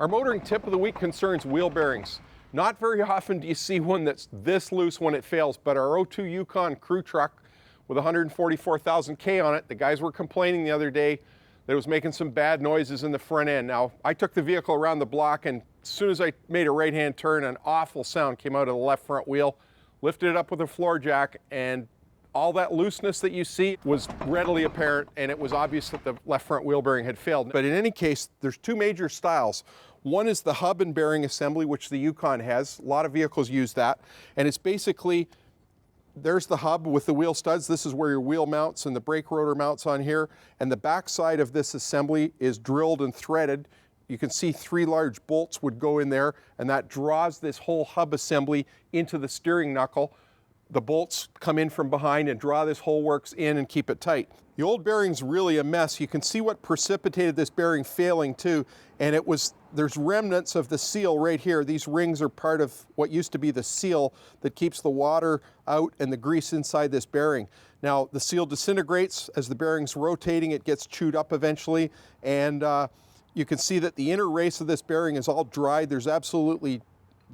Our motoring tip of the week concerns wheel bearings. Not very often do you see one that's this loose when it fails, but our 02 Yukon crew truck with 144,000 K on it, the guys were complaining the other day that it was making some bad noises in the front end. Now, I took the vehicle around the block, and as soon as I made a right-hand turn, an awful sound came out of the left front wheel, lifted it up with a floor jack, and all that looseness that you see was readily apparent, and it was obvious that the left front wheel bearing had failed. But in any case, there's two major styles. One is the hub and bearing assembly, which the Yukon has. A lot of vehicles use that. And it's basically, there's the hub with the wheel studs. This is where your wheel mounts and the brake rotor mounts on here. And the back side of this assembly is drilled and threaded. You can see 3 large bolts would go in there, and that draws this whole hub assembly into the steering knuckle. The bolts come in from behind and draw this whole works in and keep it tight. The old bearing's really a mess. You can see what precipitated this bearing failing too, and there's remnants of the seal right here. These rings are part of what used to be the seal that keeps the water out and the grease inside this bearing. Now, the seal disintegrates as the bearing's rotating. It gets chewed up eventually, and you can see that the inner race of this bearing is all dried. There's absolutely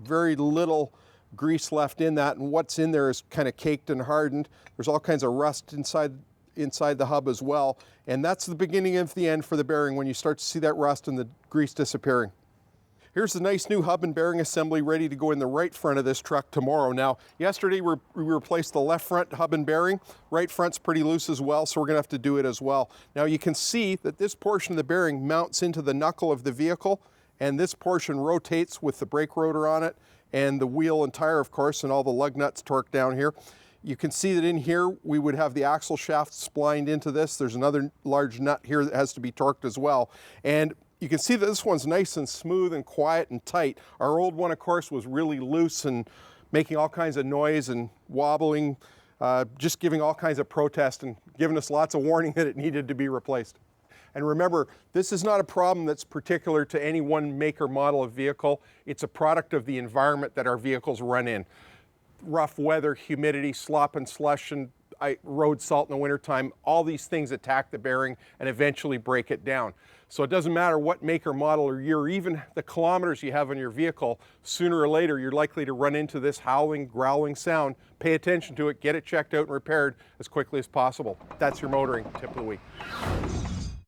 very little grease left in that, and what's in there is kind of caked and hardened. There's all kinds of rust inside the hub as well, and that's the beginning of the end for the bearing when you start to see that rust and the grease disappearing. Here's the nice new hub and bearing assembly ready to go in the right front of this truck tomorrow. Now, yesterday we replaced the left front hub and bearing. Right front's pretty loose as well, so we're gonna have to do it as well. Now you can see that this portion of the bearing mounts into the knuckle of the vehicle, and this portion rotates with the brake rotor on it and the wheel and tire, of course, and all the lug nuts torqued down here. You can see that in here we would have the axle shaft splined into this. There's another large nut here that has to be torqued as well. And you can see that this one's nice and smooth and quiet and tight. Our old one, of course, was really loose and making all kinds of noise and wobbling, just giving all kinds of protest and giving us lots of warning that it needed to be replaced. And remember, this is not a problem that's particular to any one make or model of vehicle. It's a product of the environment that our vehicles run in. Rough weather, humidity, slop and slush, and road salt in the wintertime, all these things attack the bearing and eventually break it down. So it doesn't matter what make or model or year, or even the kilometers you have on your vehicle, sooner or later you're likely to run into this howling, growling sound. Pay attention to it, get it checked out and repaired as quickly as possible. That's your motoring tip of the week.